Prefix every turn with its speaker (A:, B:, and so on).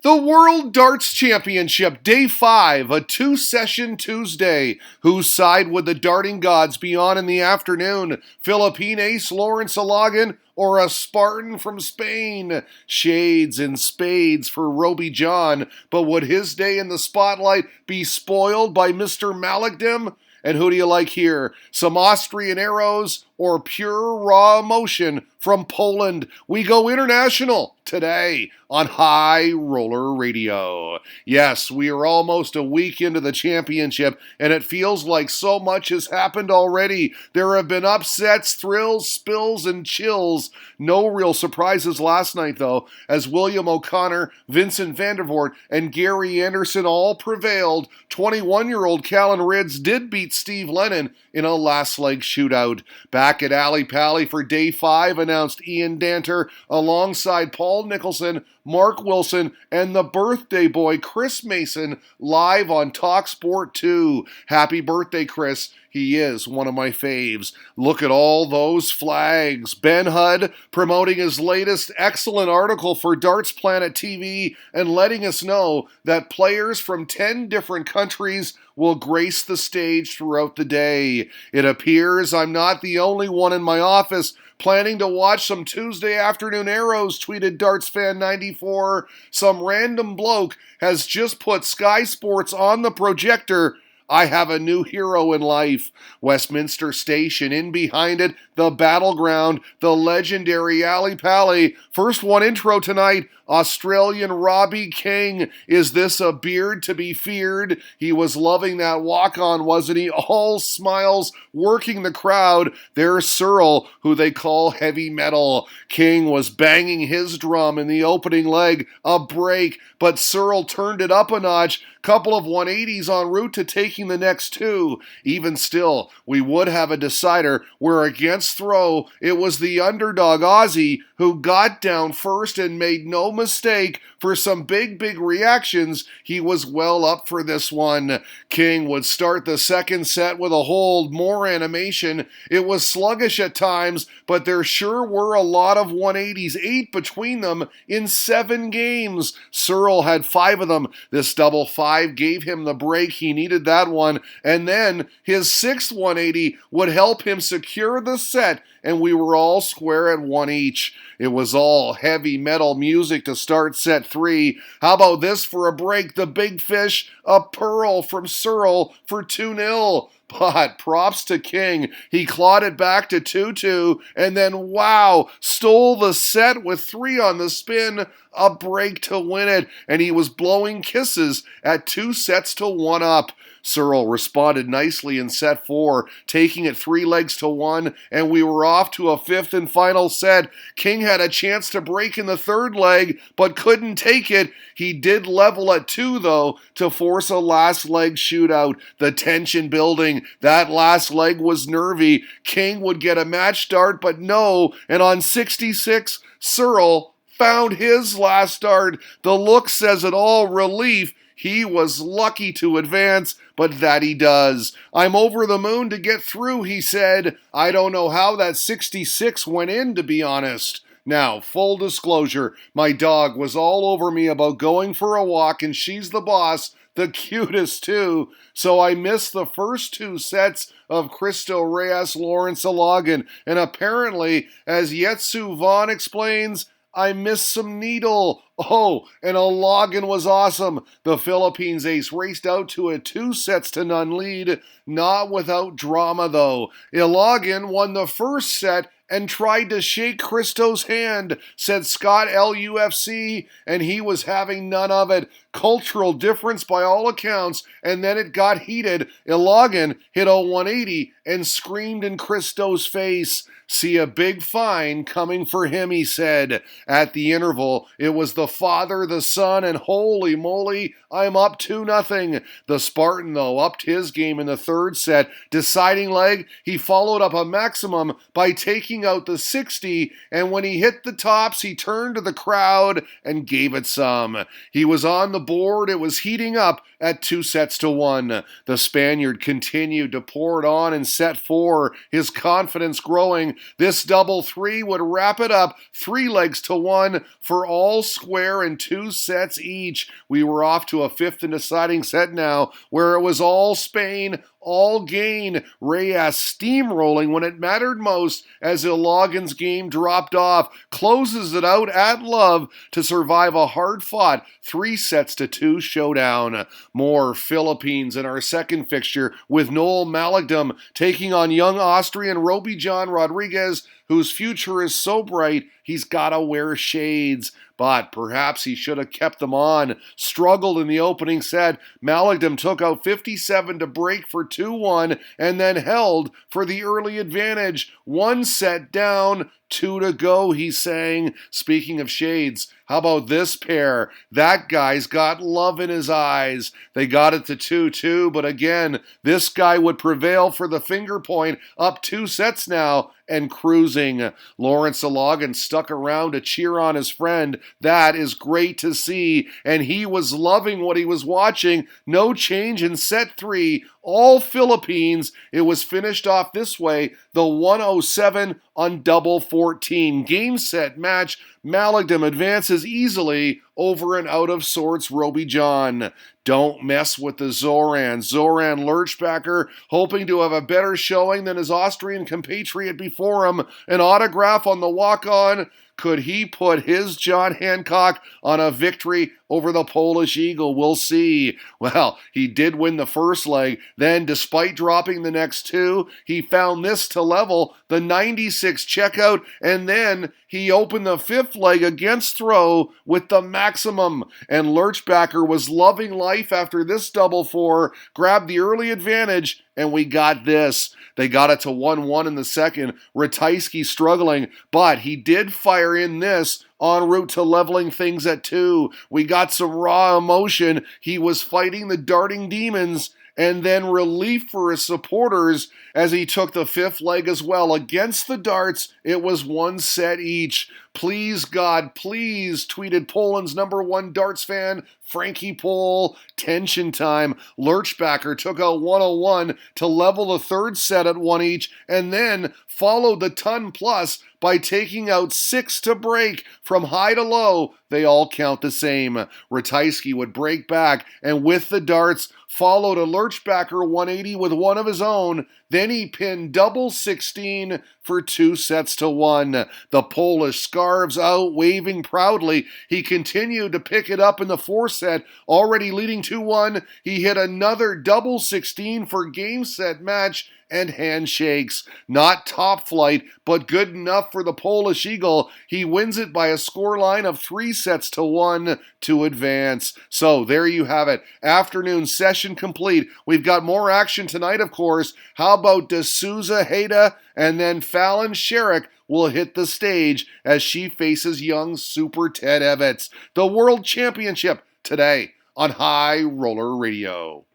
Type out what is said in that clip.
A: The World Darts Championship, Day 5, a two-session Tuesday. Whose side would the darting gods be on in the afternoon? Philippine ace Lawrence Alagan or a Spartan from Spain? Shades and spades for Rowby-John, but would his day in the spotlight be spoiled by Mr. Malikdim? And who do you like here? Some Austrian arrows or pure raw emotion from Poland? We go international today on High Roller Radio. Yes, we are almost a week into the championship, and it feels like so much has happened already. There have been upsets, thrills, spills, and chills. No real surprises last night, though, as William O'Connor, Vincent van der Voort, and Gary Anderson all prevailed. 21-year-old Callan Ridds did beat Steve Lennon in a last-leg shootout. Back at Alley Pally for Day 5, announced Ian Danter alongside Paul Nicholson, Mark Wilson, and the birthday boy Chris Mason live on TalkSport 2. Happy birthday, Chris. He is one of my faves. Look at all those flags. Ben Hudd promoting his latest excellent article for Darts Planet TV and letting us know that players from 10 different countries will grace the stage throughout the day. It appears I'm not the only one in my office planning to watch some Tuesday afternoon arrows, tweeted DartsFan94. Some random bloke has just put Sky Sports on the projector. I have a new hero in life. Westminster Station, in behind it, the battleground, the legendary Alley Pally. First one intro tonight, Australian Robbie King. Is this a beard to be feared? He was loving that walk-on, wasn't he? All smiles, working the crowd. There's Searle, who they call heavy metal. King was banging his drum in the opening leg, a break, but Searle turned it up a notch. Couple of 180s en route to taking the next two. Even still, we would have a decider where against throw, it was the underdog Aussie who got down first and made no mistake. For some big reactions, he was well up for this one. King would start the second set with a hold, more animation. It was sluggish at times, but there sure were a lot of 180s, 8 between them in 7 games. Searle had 5 of them. This double 5 gave him the break. He needed that one. And then his 6th 180 would help him secure the set, and we were all square at 1 each. It was all heavy metal music to start set 3. How about this for a break? The big fish, a pearl from Searle for 2-0. But props to King. He clawed it back to 2-2 and then, wow, stole the set with 3 on the spin. A break to win it, and he was blowing kisses at 2 sets to 1 up. Searle responded nicely in set 4, taking it 3 legs to 1, and we were off to a 5th and final set. King had a chance to break in the 3rd leg, but couldn't take it. He did level at 2, though, to force a last leg shootout. The tension building. That last leg was nervy. King would get a match start, but no, and on 66, Searle found his last start. The look says it all, relief. He was lucky to advance, but that he does. I'm over the moon to get through, he said. I don't know how that 66 went in, to be honest. Now, full disclosure, my dog was all over me about going for a walk, and she's the boss, the cutest too. So I missed the first 2 sets of Cristo Reyes Lawrence Alagan, and apparently, as Yetsu Vaughn explains, I missed some needle. Oh, and Alagan was awesome. The Philippines ace raced out to a 2-0 lead, not without drama though. Alagan won the first set and tried to shake Cristo's hand, said Scott LUFC, and he was having none of it. Cultural difference by all accounts, and then it got heated. Alagan hit a 180 and screamed in Cristo's face. See a big fine coming for him, he said. At the interval, it was the father, the son, and holy moly, I'm up 2-0. The Spartan, though, upped his game in the 3rd set. Deciding leg, he followed up a maximum by taking out the 60, and when he hit the tops, he turned to the crowd and gave it some. He was on the board. It was heating up at 2-1. The Spaniard continued to pour it on in set 4, his confidence growing. This double 3 would wrap it up 3 legs to 1 for all square in 2 sets each. We were off to a 5th and deciding set now, where it was all Spain, all gain. Reyes steamrolling when it mattered most as Ilagan's game dropped off, closes it out at love to survive a hard-fought 3-2 showdown. More Philippines in our second fixture with Noel Malagdam taking on young Austrian Rowby-John Rodriguez, whose future is so bright he's gotta wear shades. But perhaps he should have kept them on. Struggled in the opening set. Malagdam took out 57 to break for 2-1 and then held for the early advantage. 1 set down, 2 to go, he sang. Speaking of shades, how about this pair? That guy's got love in his eyes. They got it to 2-2, but again, this guy would prevail for the finger point, up 2 sets now and cruising. Lawrence Ilagan stuck around to cheer on his friend. That is great to see, and he was loving what he was watching. No change in set 3, all Philippines. It was finished off this way, the 107 on double 14. Game, set, match. Malagdam advances easily over and out of sorts Rowby-John. Don't mess with the Zoran. Zoran Lurchbacker, hoping to have a better showing than his Austrian compatriot before him. An autograph on the walk-on. Could he put his John Hancock on a victory over the Polish Eagle? We'll see. Well, he did win the first leg. Then, despite dropping the next 2, he found this to level the 96 checkout, and then he opened the 5th leg against throw with the maximum. And Lurchbacker was loving life after this double 4, grabbed the early advantage, and we got this. They got it to 1-1 in the second. Ratajski struggling, but he did fire in this en route to leveling things at 2. We got some raw emotion. He was fighting the darting demons, and then relief for his supporters as he took the 5th leg as well. Against the darts, it was 1 set each. Please, God, please, tweeted Poland's #1 darts fan, Frankie Pole. Tension time. Lurchbacker took out 101 to level the 3rd set at 1 each, and then followed the ton plus by taking out 6 to break. From high to low, they all count the same. Ratajski would break back, and with the darts, followed a Lurchbacker 180 with one of his own. Then he pinned double 16 for 2 sets to 1. The Polish scarves out, waving proudly. He continued to pick it up in the 4th set, already leading 2-1. He hit another double 16 for game, set, match, and handshakes. Not top flight, but good enough for the Polish Eagle. He wins it by a scoreline of 3 sets to 1 to advance. So there you have it. Afternoon session complete. We've got more action tonight, of course. How about D'Souza Hayda, and then Fallon Sherrick will hit the stage as she faces young Super Ted Evans. The World Championship today on High Roller Radio.